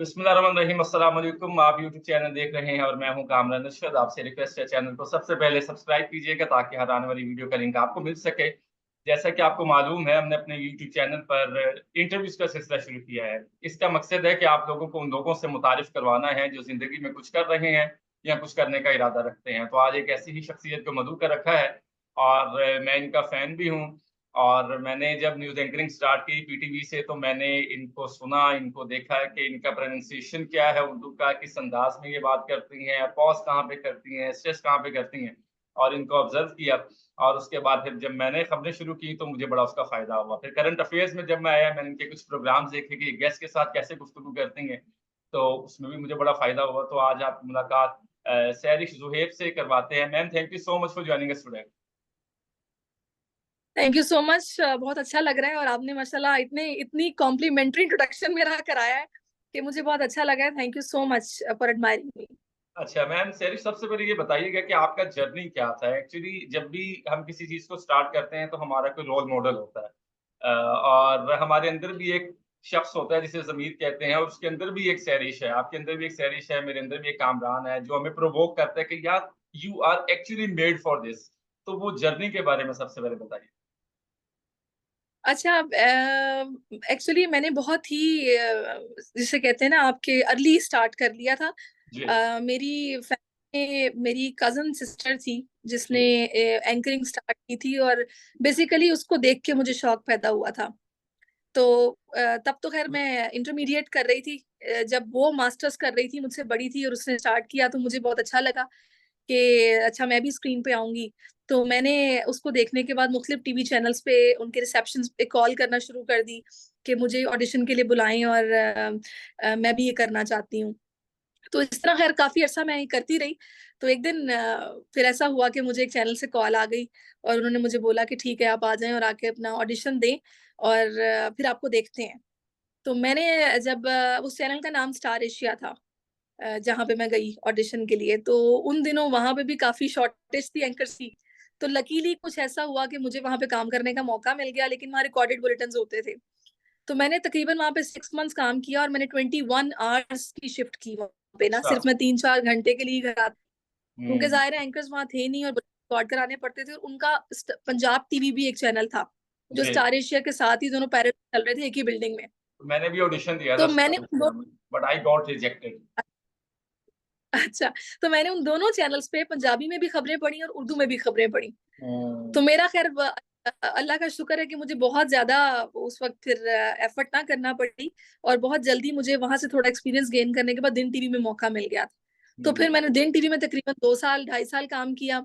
बिस्मिल्लाहिर्रहमानिर्रहीम, अस्सलाम वालेकुम। आप यूट्यूब चैनल देख रहे हैं और मैं हूं कामरान नशरत। आपसे रिक्वेस्ट है चैनल को सबसे पहले सब्सक्राइब कीजिएगा ताकि हर आने वाली वीडियो का लिंक आपको मिल सके। जैसा कि आपको मालूम है, हमने अपने यूट्यूब चैनल पर इंटरव्यूज का सिलसिला शुरू किया है। इसका मकसद है कि आप लोगों को उन लोगों से मुतारिफ करवाना है जो ज़िंदगी में कुछ कर रहे हैं या कुछ करने का इरादा रखते हैं। तो आज एक ऐसी ही शख्सियत को मदऊ कर रखा है और मैं इनका फ़ैन भी हूँ। और मैंने जब न्यूज़ एंकरिंग स्टार्ट की पीटीवी से, तो मैंने इनको सुना, इनको देखा कि इनका प्रोनंसिएशन क्या है उर्दू का, किस अंदाज़ में ये बात करती हैं, पॉज़ कहाँ पे करती हैं, स्ट्रेस कहाँ पे करती हैं, और इनको ऑब्ज़र्व किया। और उसके बाद फिर जब मैंने खबरें शुरू की तो मुझे बड़ा उसका फ़ायदा हुआ। फिर करंट अफ़ेयर्स में जब मैं आया, मैंने इनके कुछ प्रोग्राम्स देखे कि गेस्ट के साथ कैसे गुफ्तगू करती हैं, तो उसमें भी मुझे बड़ा फ़ायदा हुआ। तो आज आपकी मुलाकात सैरिश ज़ुहैब से करवाते हैं। Ma'am, thank you so much for joining us today. Thank you so much. बहुत अच्छा लग रहा है और आपने माशाल्लाह इतनी कॉम्प्लीमेंट्री इंट्रोडक्शन मेरा कराया है कि मुझे बहुत अच्छा लगा है। Thank you so much for admiring me. अच्छा मैम, सैरिश, सबसे पहले ये बताइएगा कि आपका जर्नी क्या था? एक्चुअली जब भी हम किसी चीज़ को स्टार्ट करते हैं तो हमारा कोई रोल मॉडल होता है। और हमारे अंदर भी एक शख्स होता है जिसे ज़मीर कहते हैं, और उसके अंदर भी एक सैरिश है, आपके अंदर भी एक सैरिश है, मेरे अंदर भी एक कामरान है जो हमें प्रोवोक करता है कि यार, you are actually made for this. तो वो जर्नी के बारे में सबसे पहले बताइए। अच्छा, एक्चुअली मैंने बहुत ही जिसे कहते हैं ना आपके अर्ली स्टार्ट कर लिया था। जी, मेरी फैमिली में मेरी कजन सिस्टर थी जिसने जी, एंकरिंग स्टार्ट की थी, और बेसिकली उसको देख के मुझे शौक पैदा हुआ था। तो तब तो खैर मैं इंटरमीडिएट कर रही थी। जब वो मास्टर्स कर रही थी, मुझसे बड़ी थी और उसने स्टार्ट किया, तो मुझे बहुत अच्छा लगा कि अच्छा मैं भी स्क्रीन पे आऊंगी। तो मैंने उसको देखने के बाद मुख्तलिफ टीवी चैनल्स पे उनके रिसेप्शन पे कॉल करना शुरू कर दी कि मुझे ऑडिशन के लिए बुलाएं, और मैं भी ये करना चाहती हूँ। तो इस तरह खैर काफी अरसा मैं ये करती रही। तो एक दिन फिर ऐसा हुआ कि मुझे एक चैनल से कॉल आ गई और उन्होंने मुझे बोला कि ठीक है, आप आ जाएं और आके अपना ऑडिशन दें, और फिर आपको देखते हैं। तो मैंने जब उस चैनल का नाम स्टार एशिया था, जहाँ पे मैं गई ऑडिशन के लिए, तो उन दिनों वहां पे भी काफी शॉर्टेज थी एंकर्स की। तो लकीली कुछ ऐसा हुआ कि मुझे वहां पे काम करने का मौका मिल गया, लेकिन वहाँ रिकॉर्डेड बुलेटिन होते थे। तो मैंने तकरीबन वहां पे 6 मंथ्स काम किया और मैंने 21 आवर्स की शिफ्ट की वहां पे, ना अच्छा। सिर्फ मैं 3-4 घंटे के लिए घर आती, क्योंकि हुँ, जाहिर है एंकर्स वहां थे नहीं और रिकॉर्ड कराने पड़ते थे। और उनका पंजाब टीवी भी एक चैनल था जो जी। स्टार एशिया के साथ ही दोनों पैरेलल चल रहे थे एक ही बिल्डिंग में। मैंने भी ऑडिशन दिया था तो मैंने स्टार इंडिया में, बट आई गॉट रिजेक्टेड। अच्छा, तो मैंने उन दोनों चैनल्स पे पंजाबी में भी खबरें पढ़ी और उर्दू में भी खबरें पढ़ी। तो हुँ। मेरा खैर अल्लाह का शुक्र है कि मुझे बहुत ज्यादा उस वक्त फिर एफर्ट ना करना पड़ी, और बहुत जल्दी मुझे वहां से थोड़ा एक्सपीरियंस गेन करने के बाद दिन टीवी में मौका मिल गया था। तो फिर हुँ। मैंने दिन टीवी में तकरीबन 2 साल 2.5 साल काम किया।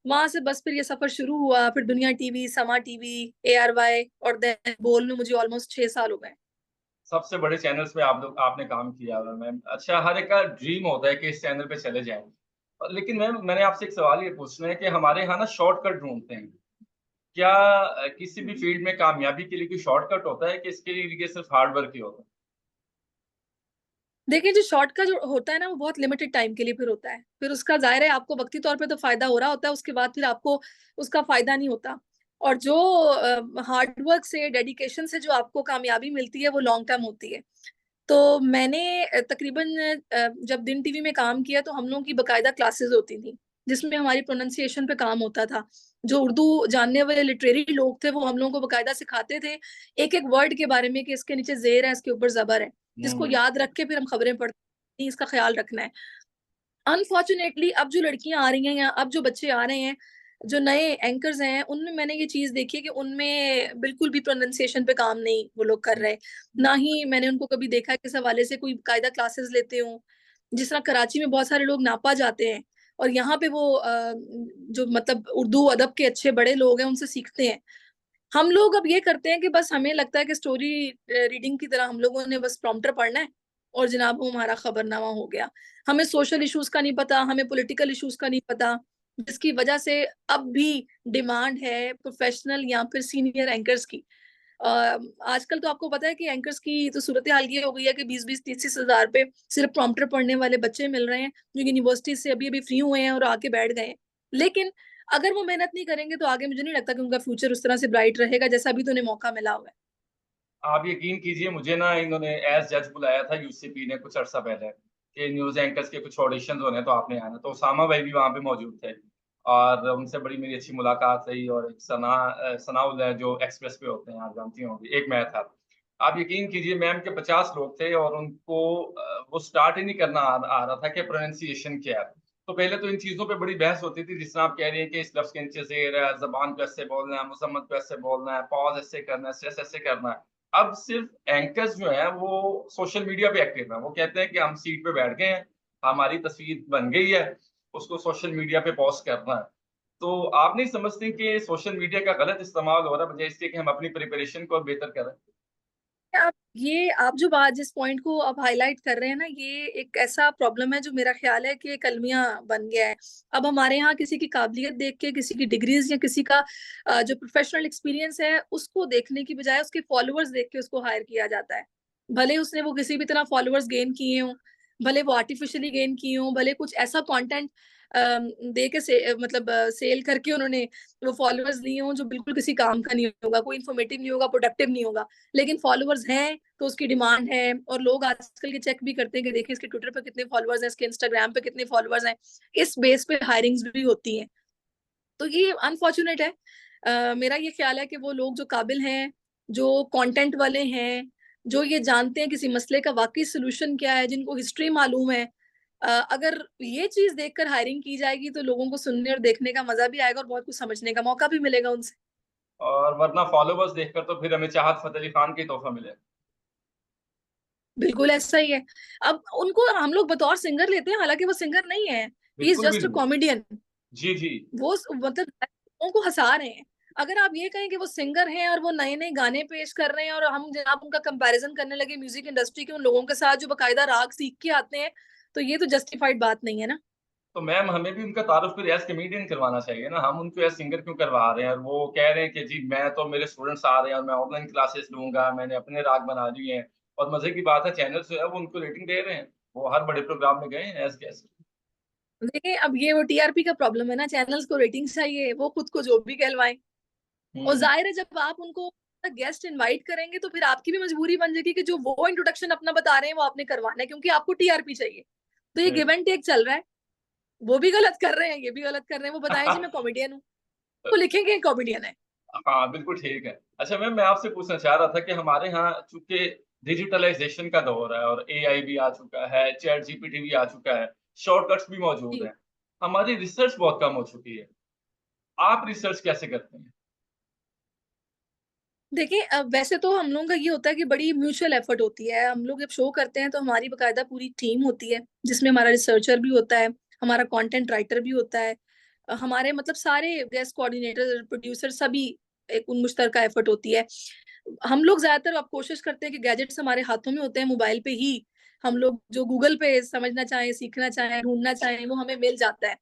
वहां से बस फिर ये सफर शुरू हुआ, फिर दुनिया टीवी, समा टीवी, ARY, और देन बोल में मुझे ऑलमोस्ट 6 साल हो गए। सबसे बड़े चैनल्स पे आपने काम किया हुआ है मैम। अच्छा, हर एक का ड्रीम होता है कि इस चैनल पे चले जाएँ। लेकिन मैम, मैंने आपसे एक सवाल ये पूछना है कि हमारे यहाँ ना शॉर्टकट ढूँढते हैं। क्या किसी भी फ़ील्ड में कामयाबी के लिए कोई शॉर्टकट होता है कि इसके लिए सिर्फ़ हार्ड वर्क ही होता है? देखिए, जो शॉर्ट का जो होता है ना, वो बहुत लिमिटेड टाइम के लिए फिर होता है। फिर उसका ज़ाहिर है आपको वक़्ती तौर पे तो फ़ायदा हो रहा होता है, उसके बाद फिर आपको उसका फ़ायदा नहीं होता। और जो हार्ड वर्क से, डेडिकेशन से जो आपको कामयाबी मिलती है, वो लॉन्ग टर्म होती है। तो मैंने तकरीबन जब दिन टीवी में काम किया, तो हम लोगों की बाकायदा क्लासेस होती थी, जिसमें हमारी प्रोनंसिएशन पे काम होता था। जो उर्दू जानने वाले लिटरेरी लोग थे, वो हम लोगों को बाकायदा सिखाते थे, एक-एक वर्ड के बारे में कि इसके नीचे ज़ेर है, इसके ऊपर ज़बर है, जिसको हुँ। याद रख के फिर हम खबरें पढ़ते हैं, इसका ख़्याल रखना है। अनफॉर्चुनेटली अब जो लड़कियाँ आ रही हैं या अब जो बच्चे आ रहे हैं, जो नए एंकर्स हैं, उनमें मैंने ये चीज़ देखी है कि उनमें बिल्कुल भी प्रोनंसिएशन पे काम नहीं वो लोग कर रहे। ना ही मैंने उनको कभी देखा है कि इस हवाले से कोई कायदा क्लासेस लेते हों। जिस तरह कराची में बहुत सारे लोग नापा जाते हैं और यहाँ पे वो जो मतलब उर्दू अदब के अच्छे बड़े लोग हैं, उनसे सीखते हैं। हम लोग अब ये करते हैं कि बस हमें लगता है कि स्टोरी रीडिंग की तरह हम लोगों ने बस प्रॉम्प्टर पढ़ना है और जनाब वो हमारा खबरनामा हो गया। हमें सोशल इश्यूज का नहीं पता, हमें पॉलिटिकल इश्यूज का नहीं पता, जिसकी वजह से अब भी डिमांड है प्रोफेशनल या फिर सीनियर एंकर्स की। आजकल तो आपको पता है कि एंकर्स की तो सूरत हाल ये हो गई है कि 20-20 30-30 हजार पे सिर्फ प्रॉम्प्टर पढ़ने वाले बच्चे मिल रहे हैं, जो यूनिवर्सिटी से अभी अभी फ्री हुए हैं और आके बैठ गए हैं। लेकिन अगर वो मेहनत नहीं करेंगे तो आगे मुझे नहीं लगता कि उनका फ्यूचर उस तरह से ब्राइट रहेगा जैसा अभी तो उन्हें मौका मिला हुआ है। आप यकीन कीजिए मुझे ना इन्होंने एज़ जज बुलाया था यूसीपी ने कुछ अरसा पहले कि न्यूज़ एंकर्स के कुछ ऑडिशंस होने हैं तो आपने आना। तो उसामा भाई भी वहाँ पे मौजूद थे और उनसे बड़ी मेरी अच्छी मुलाकात रही और एक सनाउल है जो एक्सप्रेस पे होते हैं, आप जानती होंगी, एक मैं था। आप यकीन कीजिए मैम के 50 लोग थे और उनको वो स्टार्ट ही नहीं करना आ रहा था कि प्रोनंसिएशन क्या है। तो पहले तो इन चीज़ों पे बड़ी बहस होती थी जिस तरह आप कह रही हैं कि इस लफ्ज़ के नीचे ज़ेर है, ज़बान को ऐसे बोलना है, मुज़म्मत को ऐसे बोलना है, पॉज़ ऐसे करना है, स्ट्रेस ऐसे करना है। अब सिर्फ़ एंकर्स जो हैं वो सोशल मीडिया पे एक्टिव हैं। वो कहते हैं कि हम सीट पे बैठ गए हैं, हमारी तस्वीर बन गई है, उसको सोशल मीडिया पे पोस्ट करना है। तो आप नहीं समझती कि सोशल मीडिया का गलत इस्तेमाल हो रहा है बजाए इसके कि हम अपनी प्रिपरेशन को और बेहतर करें? आप जो बात जिस पॉइंट को आप हाईलाइट कर रहे हैं ना, ये एक ऐसा प्रॉब्लम है जो मेरा ख्याल है कि एक अलमिया बन गया है। अब हमारे यहाँ किसी की काबिलियत देख के, किसी की डिग्रीज या किसी का जो प्रोफेशनल एक्सपीरियंस है, उसको देखने की बजाय उसके फॉलोअर्स देख के उसको हायर किया जाता है। भले उसने वो किसी भी तरह फॉलोअर्स गेन किए हों, भले वो आर्टिफिशियली गेन किए हों, भले कुछ ऐसा कंटेंट दे के सेल करके उन्होंने वो फॉलोअर्स लिए हों जो बिल्कुल किसी काम का नहीं होगा, कोई इन्फॉर्मेटिव नहीं होगा, प्रोडक्टिव नहीं होगा। लेकिन फॉलोअर्स हैं तो उसकी डिमांड है और लोग आजकल के चेक भी करते हैं कि देखिए इसके ट्विटर पे कितने फॉलोअर्स हैं, इसके इंस्टाग्राम पे कितने फॉलोअर्स हैं। इस बेस पे हायरिंग्स भी होती हैं। तो ये अनफॉर्चुनेट है। मेरा ये ख्याल है कि वो लोग जो काबिल हैं, जो कंटेंट वाले हैं, जो ये जानते हैं किसी मसले का वाकई सोल्यूशन क्या है, जिनको हिस्ट्री मालूम है, अगर ये चीज देखकर हायरिंग की जाएगी तो लोगों को सुनने और देखने का मजा भी आएगा और बहुत कुछ समझने का मौका भी मिलेगा उनसे। और वरना फॉलोवर्स देखकर तो फिर हमें चाहत फ़तेह अली खान का ही तोहफ़ा मिले। बिल्कुल ऐसा ही है। अब उनको हम लोग बतौर सिंगर लेते हैं, हालांकि वो सिंगर नहीं है। ही इज बिल्कुल भी जस्ट अ नहीं। कॉमेडियन। जी, जी। वो मतलब लोगों को हंसा रहे हैं। अगर आप ये कहें कि वो सिंगर हैं और वो नए नए गाने पेश कर रहे हैं और हम जनाब उनका कंपैरिजन करने लगे म्यूजिक इंडस्ट्री के उन लोगों के साथ जो बकायदा राग सीख के आते हैं, तो ये तो जस्टिफाइड बात नहीं है ना। तो मैम हमें भी उनका तारुफ़ फिर एज़ कॉमेडियन करवाना चाहिए ना, हम उनको एज़ सिंगर क्यों करवा रहे हैं? और वो कह रहे हैं कि जी मैं तो मेरे स्टूडेंट्स आ रहे हैं और मैं ऑनलाइन क्लासेस लूँगा, मैंने अपने राग बना लिए हैं और मज़े की बात है चैनल जो है वो उनको रेटिंग दे रहे हैं। वो हर बड़े प्रोग्राम में गए हैं एज़ गेस्ट। देखिए अब ये वो टीआरपी का प्रॉब्लम है ना, चैनल्स को रेटिंग्स चाहिए, वो खुद को जो भी कहलवाएं। और हुँ, जाहिर है जब आप उनको गेस्ट इनवाइट करेंगे तो फिर आपकी भी मजबूरी बन जाएगी कि जो वो इंट्रोडक्शन अपना बता रहे हैं वो आपने करवाना है, क्योंकि आपको टीआरपी चाहिए। तो ये गिव बिल्कुल। एंड टेक चल रहा है। वो भी गलत कर रहे हैं, ये भी गलत कर रहे हैं। वो बताएं जी मैं कॉमेडियन हूँ, तो लिखेंगे कॉमेडियन है। हाँ, बिल्कुल ठीक है। अच्छा मैम मैं आपसे पूछना चाह रहा था कि हमारे यहाँ चूँकि डिजिटलाइज़ेशन का दौर है और एआई भी आ चुका है, चैट जीपीटी भी आ चुका है, शॉर्टकट्स भी मौजूद जी हैं। हमारी रिसर्च बहुत कम हो चुकी है। आप रिसर्च कैसे करते हैं? देखिए वैसे तो हम लोगों का ये होता है कि बड़ी म्यूचुअल एफर्ट होती है। हम लोग जब शो करते हैं तो हमारी बकायदा पूरी टीम होती है जिसमें हमारा रिसर्चर भी होता है, हमारा कंटेंट राइटर भी होता है, हमारे मतलब सारे गेस्ट कोऑर्डिनेटर प्रोड्यूसर सभी एक मुश्तरका एफर्ट होती है। हम लोग ज्यादातर अब कोशिश करते हैं कि गैजेट्स हमारे हाथों में होते हैं, मोबाइल पे ही हम लोग जो गूगल पे समझना चाहें, सीखना चाहें, ढूंढना चाहें वो हमें मिल जाता है।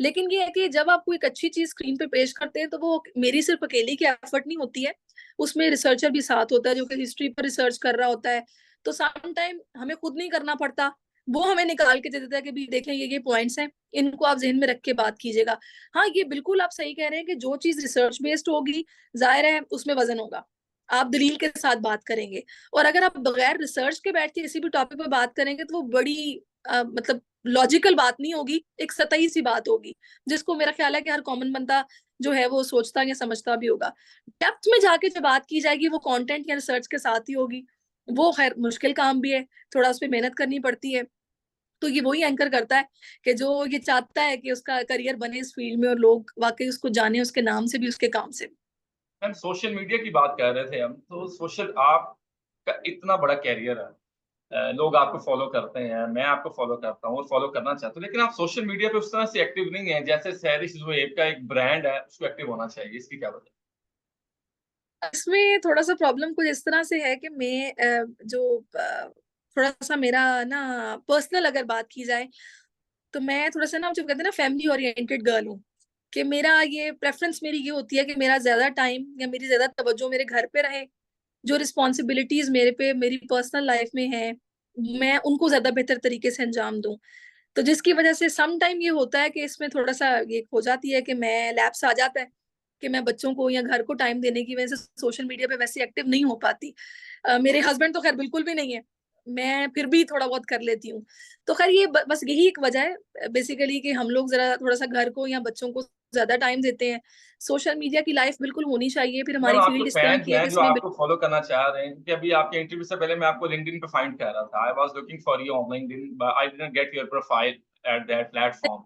लेकिन ये है कि जब आप कोई एक अच्छी चीज स्क्रीन पे पेश करते हैं तो वो मेरी सिर्फ अकेली की एफर्ट नहीं होती है, उसमें रिसर्चर भी साथ होता है जो कि हिस्ट्री पर रिसर्च कर रहा होता है। तो सम टाइम हमें खुद नहीं करना पड़ता, वो हमें निकाल के दे देता है कि भी देखें ये पॉइंट्स हैं, इनको आप जहन में रख के बात कीजिएगा। हाँ ये बिल्कुल आप सही कह रहे हैं कि जो चीज रिसर्च बेस्ड होगी जाहिर है उसमें वजन होगा, आप दलील के साथ बात करेंगे। और अगर आप बगैर रिसर्च के बैठ के किसी भी टॉपिक पर बात करेंगे तो वो बड़ी मतलब लॉजिकल बात नहीं होगी, एक सतही सी बात होगी जिसको मेरा ख्याल है कि हर कॉमन बंदा जो है वो सोचता या समझता भी होगा। डेप्थ में जाके जब बात की जाएगी वो कंटेंट या रिसर्च के साथ ही होगी। वो खैर मुश्किल काम भी है, थोड़ा उस पर मेहनत करनी पड़ती है। तो ये वही एंकर करता है कि जो ये चाहता है कि उसका करियर बने इस फील्ड में और लोग वाकई उसको जाने उसके नाम से भी उसके काम से भी। मैम सोशल मीडिया की बात कर रहे थे हम, तो सोशल आपका इतना बड़ा कैरियर है। लोग आपको फ़ॉलो करते हैं, मैं आपको फ़ॉलो करता हूँ और फ़ॉलो करना चाहता हूँ, लेकिन आप सोशल मीडिया पे उस तरह से एक्टिव नहीं हैं, जैसे सहरिश ज़ुएब का एक ब्रांड है, उसको एक्टिव होना चाहिए। इसकी क्या वजह? इसमें थोड़ा सा प्रॉब्लम कुछ इस तरह से है कि मैं थोड़ा सा मेरा ना पर्सनल अगर बात की जाए तो मैं थोड़ा सा ना जो कहते हैं ना फैमिली ओरिएंटेड गर्ल हूँ। कि मेरा ये प्रेफरेंस मेरी ये होती है कि मेरा ज्यादा टाइम या मेरी ज्यादा तवज्जो मेरे घर पे रहे, जो रिस्पॉन्सिबिलिटीज मेरे पे मेरी पर्सनल लाइफ में है मैं उनको ज्यादा बेहतर तरीके से अंजाम दूं। तो जिसकी वजह से सम टाइम ये होता है कि इसमें थोड़ा सा ये हो जाती है कि मैं लैप्स आ जाता है कि मैं बच्चों को या घर को टाइम देने की वजह से सोशल मीडिया पे वैसे एक्टिव नहीं हो पाती। मेरे हस्बैंड तो खैर बिल्कुल भी नहीं है, मैं फिर भी थोड़ा बहुत कर लेती हूँ। तो खैर ये बस यही एक वजह है बेसिकली कि हम लोग जरा थोड़ा सा घर को या बच्चों को ज्यादा टाइम देते हैं। सोशल मीडिया की लाइफ बिल्कुल होनी चाहिए, फिर मैम हमारी आपके फील्ड इस तरह फैन्स की है हैं कि जो इसमें आपको फॉलो करना चाह रहे हैं, क्योंकि अभी आपके इंटरव्यू से पहले मैं आपको लिंक्डइन पे फाइंड कर रहा था। I was looking for you on LinkedIn, I didn't get your profile at that platform.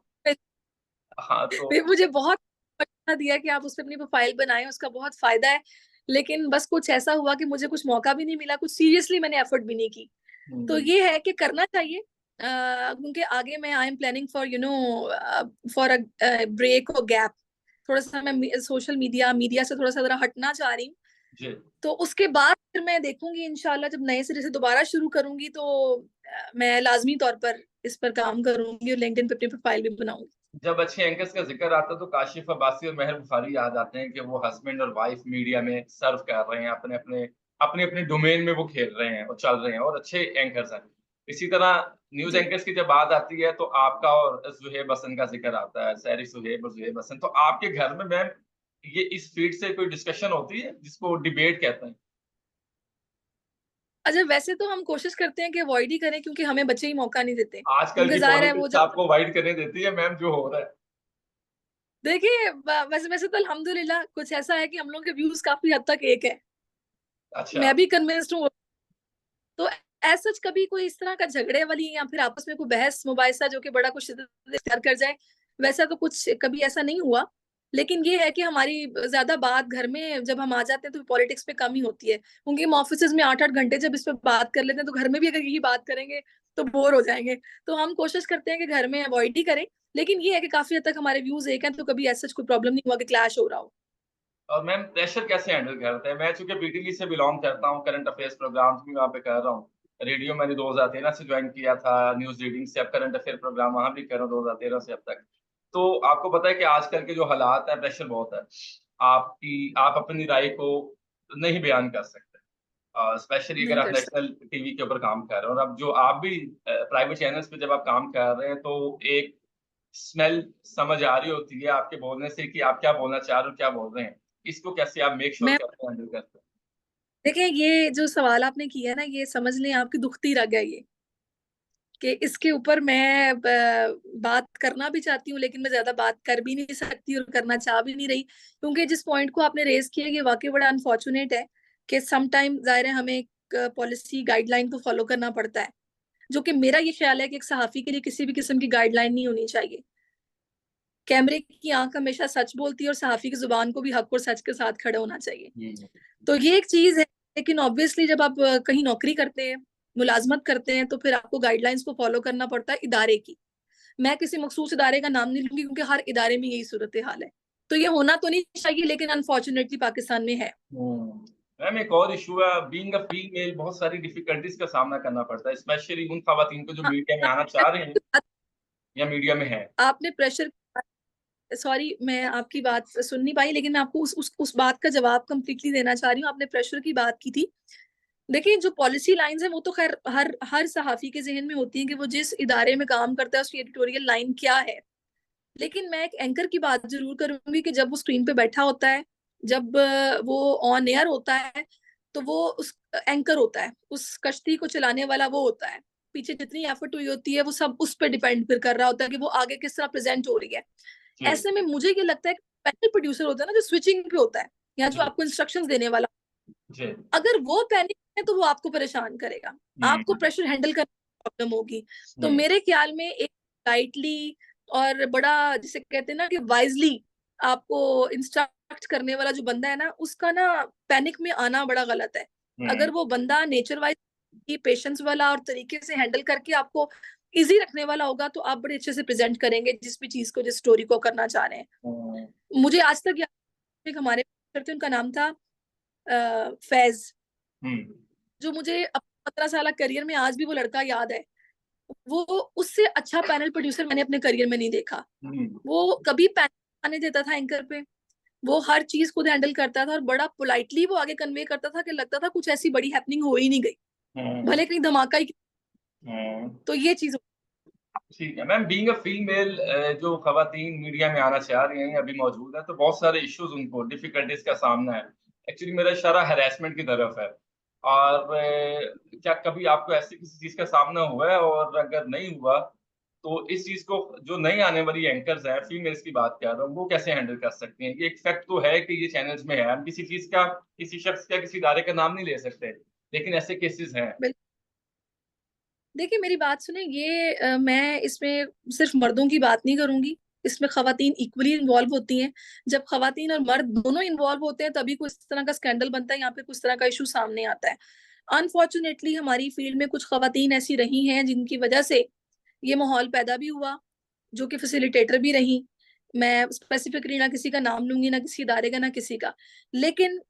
हाँ, तो फिर मुझे बहुत मशवरा दिया कि आप उस पर अपनी प्रोफाइल बनाएं, उसका बहुत फायदा है। लेकिन बस कुछ ऐसा हुआ कि मुझे कुछ मौका भी नहीं मिला, कुछ सीरियसली मैंने एफर्ट भी नहीं की। तो हुँ, ये है कि करना चाहिए, क्योंकि आगे मैं I am planning for for a break और गैप। थोड़ा सा मैं सोशल मीडिया से थोड़ा सा जरा हटना चाह रही हूँ। जी। तो उसके बाद फिर मैं देखूंगी इंशाल्लाह, जब नए सिरे से दोबारा शुरू करूंगी तो मैं लाजमी तौर पर इस पर काम करूंगी और लिंक्डइन पे अपनी प्रोफाइल भी बनाऊंगी। जब अच्छे एंकर्स का ज़िक्र आता है तो काशिफ़ अब्बासी और मेहर बुखारी याद आते हैं कि वो हस्बैंड और वाइफ मीडिया में सर्व कर रहे हैं, अपने-अपने डोमेन में वो खेल रहे हैं और चल रहे हैं और अच्छे एंकर्स हैं। इसी तरह न्यूज़ जी। एंकर्स की जब बात आती है तो आपका और ज़ुहैब हसन का ज़िक्र आता है, सहरी सुहैब और ज़ुहैब हसन। तो आपके घर में मैम ये इस फ़ील्ड से कोई डिस्कशन होती है जिसको डिबेट कहते हैं? अच्छा, वैसे तो हम कोशिश करते हैं कि अवॉइड ही करें, क्योंकि हमें बच्चे ही मौका नहीं देते, आजकल क्योंकि की जाहिर है वो पॉलिटिक्स जब आपको अवॉइड करने देती है मैम जो हो रहा है? देखिए वैसे वैसे तो अल्हम्दुलिल्लाह कुछ ऐसा है कि हम लोग के व्यूज काफी हद तक एक है। अच्छा। मैं भी कन्विंस्ड हूँ। तो एज सच कभी कोई इस तरह का झगड़े वाली या फिर आपस में कोई बहस मुबाहिसा जो कि बड़ा कुछ इख्तियार कर जाए, वैसा तो कुछ कभी ऐसा नहीं हुआ। लेकिन ये है कि हमारी ज्यादा बात घर में जब हम आ जाते हैं तो पॉलिटिक्स पे कम ही होती है, क्योंकि हम ऑफिस में 8-8 घंटे जब इस पे बात कर लेते हैं तो घर में भी अगर यही बात करेंगे तो बोर हो जाएंगे। तो हम कोशिश करते हैं कि घर में अवॉइड ही करें। लेकिन ये है कि काफी हद तक हमारे व्यूज एक हैं, तो कभी ऐसा कोई प्रॉब्लम नहीं हुआ कि क्लैश हो रहा हो। और मैम प्रेशर कैसे हैंडल करते हैं? मैं चूँकि पीटीवी से बिलॉन्ग करता हूँ, करंट अफेयर्स प्रोग्राम्स भी वहाँ पे कर रहा हूँ। रेडियो मैंने 2013 से जॉइन किया था, न्यूज़ रीडिंग से, अब करंट अफेयर प्रोग्राम वहाँ भी कर रहा हूँ 2013 से अब तक। तो आपको पता है कि आजकल के जो हालात हैं, प्रेशर बहुत है। आप अपनी राय को नहीं बयान कर सकते। स्पेशली अगर नहीं आप कर सकते। नेशनल टीवी के ऊपर काम कर रहे हो और अब जो आप भी प्राइवेट चैनल्स पे जब आप काम कर रहे हैं, तो एक स्मेल समझ आ रही होती है आपके बोलने से कि आप क्या बोलना चाह रहे हो, क्या बोल रहे हैं। इसको कैसे आप मेक श्योर मैं करते हैं, हैंडल करते हैं? देखिए, ये जो सवाल आपने किया ना, ये समझ लें आपकी दुखती रग है ये, कि इसके ऊपर मैं बात करना भी चाहती हूँ, लेकिन मैं ज्यादा बात कर भी नहीं सकती और करना चाह भी नहीं रही, क्योंकि जिस पॉइंट को आपने रेज किया ये वाकई बड़ा अनफॉर्चुनेट है कि सम टाइम जाहिर है हमें एक पॉलिसी गाइडलाइन को फॉलो करना पड़ता है, जो कि मेरा ये ख्याल है कि एक सहाफी के लिए किसी भी किस्म की गाइडलाइन नहीं होनी चाहिए। कैमरे की आंख हमेशा सच बोलती है और सहाफी की जुबान को भी हक और सच के साथ खड़े होना चाहिए। हुँ, तो ये एक चीज है। लेकिन ऑब्वियसली जब आप कहीं नौकरी करते हैं, मुलाजमत करते हैं, तो फिर आपको गाइडलाइंस को फॉलो करना पड़ता है इदारे की। मैं किसी मखसूस इदारे का नाम नहीं लूंगी, क्योंकि हर इदारे में यही सूरत हाल है। तो ये होना तो नहीं चाहिए, लेकिन अनफॉर्चुनेटली पाकिस्तान में है। हुँ। मैम एक और इश्यू है, बीइंग अ फीमेल बहुत सारी डिफिकल्टीज़ का सामना करना पड़ता है, स्पेशली उन ख़वातीन को जो हाँ, मीडिया में आना चाह रहे हैं या मीडिया में हैं। आपने प्रेशर, सॉरी मैं आपकी बात सुन नहीं पाई, लेकिन मैं आपको उस बात का जवाब कंप्लीटली देना चाह रही हूँ। आपने प्रेशर की बात की थी। देखिए, जो पॉलिसी लाइंस है वो तो खैर हर हर सहाफी के जहन में होती है कि वो जिस इदारे में काम करता है उसकी एडिटोरियल लाइन क्या है। लेकिन मैं एक एंकर की बात जरूर करूंगी कि जब वो स्क्रीन पे बैठा होता है, जब वो ऑन एयर होता है, तो वो उस एंकर होता है, उस कश्ती को चलाने वाला वो होता है। पीछे जितनी एफर्ट हुई होती है वो सब उस पर डिपेंड फिर कर रहा होता है कि वो आगे किस तरह प्रेजेंट हो रही है। जी, ऐसे में मुझे ये लगता है कि पैनल प्रोड्यूसर होता है ना, जो स्विचिंग पे होता है या जो जी, आपको इंस्ट्रक्शंस देने वाला, जी। अगर वो पैनिक है तो वो आपको परेशान करेगा, आपको हुँ, प्रेशर हैंडल करने में प्रॉब्लम होगी। तो हुँ, मेरे ख्याल में एक लाइटली और बड़ा जिसे कहते हैं ना कि वाइजली आपको इंस्ट्रक्ट करने वाला जो बंदा है ना, उसका ना पैनिक में आना बड़ा गलत है। हुँ। अगर वो बंदा नेचर वाइज पेशेंस वाला और तरीके से हैंडल करके आपको इजी रखने वाला होगा, तो आप बड़े अच्छे से प्रेजेंट करेंगे जिस भी चीज को, जिस स्टोरी को करना चाह रहे हैं। हुँ, मुझे आज तक याद है, एक हमारे थे, उनका नाम था फैज, हुँ, जो मुझे 15 साल करियर में आज भी वो लड़का याद है। वो उससे अच्छा पैनल प्रोड्यूसर मैंने अपने करियर में नहीं देखा। हुँ, वो कभी पैनल आने देता था एंकर पे, वो हर चीज खुद हैंडल करता था और बड़ा पोलाइटली वो आगे कन्वे करता था कि लगता था कुछ ऐसी बड़ी हैपनिंग हो ही नहीं गई, हुँ, भले कहीं धमाका ही। हुँ। तो ये चीज ठीक है मैम, बीइंग अ फीमेल जो खवातीन मीडिया में आना चाह रही हैं या अभी मौजूद है, तो बहुत सारे इश्यूज उनको डिफिकल्टीज का सामना है। एक्चुअली मेरा इशारा हैरेसमेंट की तरफ है। और क्या कभी आपको ऐसी किसी चीज का सामना हुआ है, और अगर नहीं हुआ तो इस चीज को जो नई आने वाली एंकर्स हैं, फीमेल्स की बात कर रहा हूँ, वो कैसे हैंडल कर सकती हैं? ये एक फैक्ट तो है कि ये चैनल्स में है, हम किसी चीज का, किसी शख्स का, किसी इदारे का नाम नहीं ले सकते, लेकिन ऐसे केसेस हैं। देखिए मेरी बात सुने, ये मैं इसमें सिर्फ मर्दों की बात नहीं करूंगी, इसमें खवातीन इक्वली इन्वॉल्व होती हैं। जब खवातीन और मर्द दोनों इन्वॉल्व होते हैं तभी कुछ तरह का स्कैंडल बनता है, यहाँ पे कुछ तरह का इशू सामने आता है। अनफॉर्चुनेटली हमारी फील्ड में कुछ खवातीन ऐसी रही हैं जिनकी वजह से ये माहौल पैदा भी हुआ, जो कि फैसिलिटेटर भी रही। मैं स्पेसिफिकली ना किसी का नाम लूंगी, ना किसी इदारे का, ना किसी का। लेकिन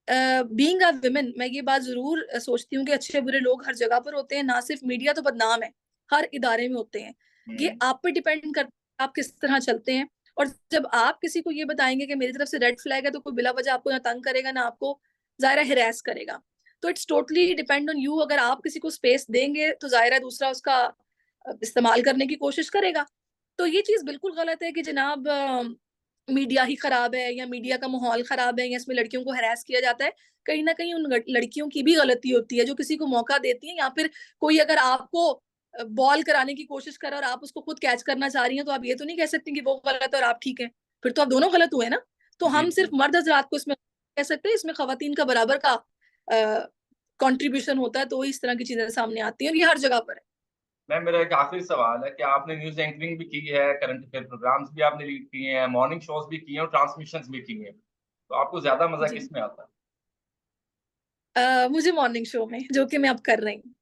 बीइंग अ वुमेन, मैं ये बात जरूर सोचती हूँ कि अच्छे बुरे लोग हर जगह पर होते हैं, ना सिर्फ मीडिया तो बदनाम है, हर इदारे में होते हैं। ये आप पे डिपेंड करता है आप किस तरह चलते हैं। और जब आप किसी को ये बताएंगे कि मेरी तरफ से रेड फ्लैग है, तो कोई बिला वजह आपको ना तंग करेगा, ना आपको जाहिर हिरास करेगा। तो it's totally depend on you. अगर आप किसी को स्पेस देंगे तो जाहिर है दूसरा उसका इस्तेमाल करने की कोशिश करेगा। तो ये चीज बिल्कुल गलत है कि जनाब मीडिया ही खराब है, या मीडिया का माहौल खराब है, या इसमें लड़कियों को हरास किया जाता है। कहीं ना कहीं उन लड़कियों की भी गलती होती है जो किसी को मौका देती है, या फिर कोई अगर आपको बॉल कराने की कोशिश करे और आप उसको खुद कैच करना चाह रही हैं, तो आप ये तो नहीं कह सकती कि वो गलत है और आप ठीक है। फिर तो आप दोनों गलत हुए ना। तो जी हम सिर्फ जी। मर्द हजरात को इसमें कह सकते हैं, इसमें खवातीन का बराबर का कंट्रीब्यूशन होता है, तो इस तरह की चीजें सामने आती हैं, और ये हर जगह पर है। मैम मेरा एक आखिरी सवाल है कि आपने न्यूज़ एंकरिंग भी की है, करंट अफेयर प्रोग्राम्स भी आपने लीड किए हैं, मॉर्निंग शोज भी किए हैं और ट्रांसमिशंस भी की हैं। तो आपको ज़्यादा मज़ा जी। किसमें आता है? मुझे मॉर्निंग शो में, जो कि मैं अब कर रही हूँ।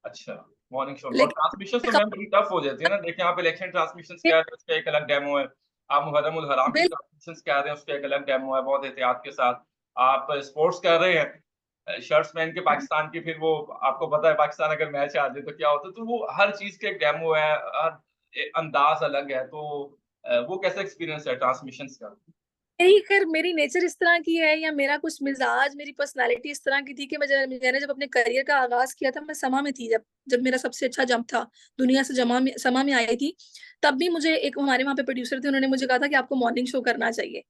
अच्छा, मॉर्निंग शो में। और लेकिन ट्रांसमिशंस तो मैम बड़ी टफ हो जाती है ना। देखिए आप इलेक्शन ट्रांसमिशंस कह रहे हैं, उसका एक अलग डेमो है। आप मुहर्रम उल हराम की बिल ट्रांसमिशंस कह रहे हैं, उसका एक अलग डेमो है, बहुत एहतियात के साथ। आप स्पोर्ट्स कर रहे हैं, शर्ट्स पहन के पाकिस्तान की, फिर वो आपको पता है पाकिस्तान अगर मैच आ जाए तो क्या होता है। तो वो हर चीज़ का एक डेमो है, हर अंदाज़ अलग है। तो वो कैसा एक्सपीरियंस है ट्रांसमिशंस का? यही, खैर मेरी नेचर इस तरह की है, या मेरा कुछ मिजाज, मेरी पर्सनालिटी इस तरह की थी कि मैंने जब अपने करियर का आगाज किया था, मैं समा में थी, जब जब मेरा सबसे अच्छा जंप था दुनिया से, समा में आई थी। तब भी मुझे एक हमारे वहाँ पे प्रोड्यूसर थे, उन्होंने मुझे कहा था कि आपको मॉर्निंग शो करना चाहिए।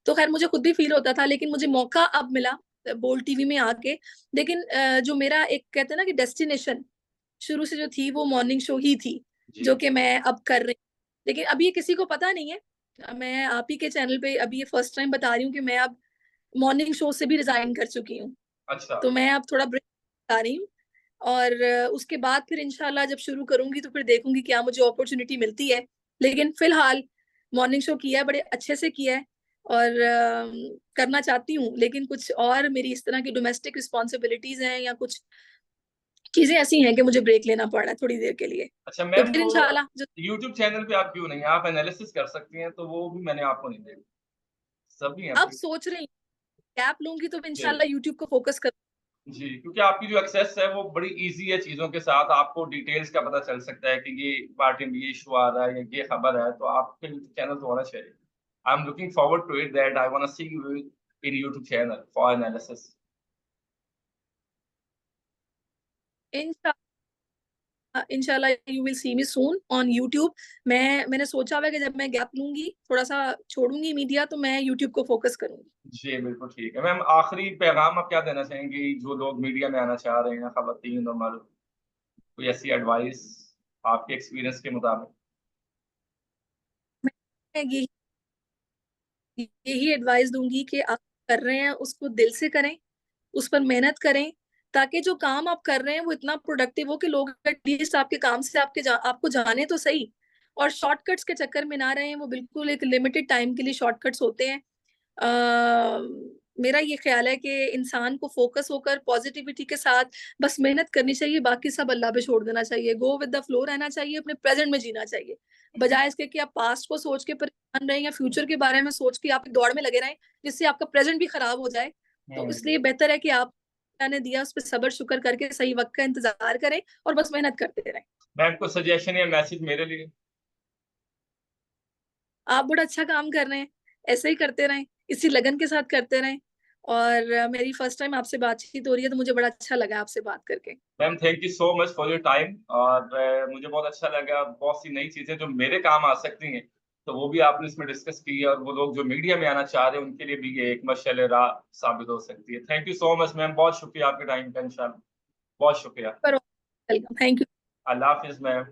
तो खैर मुझे खुद भी फील होता था, लेकिन मुझे मौका अब मिला बोल्ड टीवी में आके। लेकिन जो मेरा एक कहते हैं ना कि डेस्टिनेशन शुरू से जो थी, वो मॉर्निंग शो ही थी, जी। जो कि मैं अब कर रही हूँ। लेकिन अभी ये किसी को पता नहीं है। मैं आप ही के चैनल पे अभी ये फर्स्ट टाइम बता रही हूँ कि मैं अब मॉर्निंग शो से भी रिजाइन कर चुकी हूँ। अच्छा। तो मैं अब थोड़ा ब्रेक आ रही हूँ। और उसके बाद फिर इंशाल्लाह जब शुरू करूंगी तो फिर देखूंगी क्या मुझे अपॉर्चुनिटी मिलती है। लेकिन फिलहाल मॉर्निंग शो किया है, बड़े अच्छे से किया है। और करना चाहती हूँ, लेकिन कुछ और मेरी इस तरह की डोमेस्टिक रिस्पॉन्सिबिलिटीज हैं, या कुछ चीजें ऐसी हैं कि मुझे ब्रेक लेना पड़ रहा है थोड़ी देर के लिए। अच्छा तो मैम, फिर वो इंशाल्लाह जो यूट्यूब चैनल पे आप क्यों नहीं? आप एनालिसिस कर सकती हैं, तो वो भी मैंने आपको नहीं देखा। सभी हैं अब आपके। सोच रही हूँ, गैप लूंगी तो जी। इंशाल्लाह यूट्यूब को फोकस कर। जी, क्योंकि आपकी जो एक्सेस है वो बड़ी ईज़ी है चीज़ों के साथ, आपको डिटेल्स का पता चल सकता है कि ये पार्टी में ये इश्यू आ रहा है या ये खबर है, तो आपके यूट्यूब चैनल तो होना चाहिए। I am looking forward to it that I wanna see you in YouTube channel for analysis. इंशाल्लाह you will see me soon on YouTube. मैंने सोचा हुआ है कि जब मैं गैप लूंगी, थोड़ा सा छोड़ूंगी मीडिया, तो मैं यूट्यूब को फोकस करूंगी। जी, बिल्कुल ठीक है। मैम आखिरी पैगाम आप क्या देना चाहेंगी जो लोग मीडिया में आना चाह रहे हैं, ख़वातीन और मर्द? कोई ऐसी एडवाइस आपके एक्सपीरियंस के मुताबिक? मैं यही यही एडवाइस दूंगी कि आप कर रहे हैं उसको दिल से करें, उस पर मेहनत करें, ताकि जो काम आप कर रहे हैं वो इतना प्रोडक्टिव हो कि लोग एटलीस्ट आपके काम से आपको जाने तो सही। और शॉर्टकट्स के चक्कर में ना रहें, वो बिल्कुल एक लिमिटेड टाइम के लिए शॉर्टकट्स होते हैं। मेरा ये ख्याल है कि इंसान को फोकस होकर पॉजिटिविटी के साथ बस मेहनत करनी चाहिए, बाकी सब अल्लाह पे छोड़ देना चाहिए, गो विद द फ्लो रहना चाहिए, अपने प्रेजेंट में जीना चाहिए, बजाय इसके कि आप पास्ट को सोच के परेशान रहें, या फ्यूचर के बारे में सोच के आप एक दौड़ में लगे रहें, जिससे आपका प्रेजेंट भी खराब हो जाए। तो हुँ। इसलिए बेहतर है कि आप ने दिया उस पर सब्र शुक्र करके सही वक्त का इंतजार करें, और बस मेहनत करते रहें। मैम कोई सजेशन या मैसेज मेरे लिए? आप बड़ा अच्छा काम कर रहे हैं, ऐसे ही करते रहें, इसी लगन के साथ करते रहें। और मेरी फर्स्ट टाइम आपसे बातचीत हो रही है, तो मुझे बड़ा अच्छा लगा आपसे बात करके। Ma'am thank you so much for your time. और मुझे बहुत अच्छा लगा, बहुत सी नई चीजें जो मेरे काम आ सकती हैं तो वो भी आपने इसमें डिस्कस की है, और वो लोग जो मीडिया में आना चाह रहे हैं उनके लिए भी ये एक मशाल राह साबित हो सकती है। Thank you so much ma'am, बहुत शुक्रिया आपके टाइम का, इंशाल्लाह बहुत शुक्रिया। Welcome, thank you. Allah Hafiz ma'am.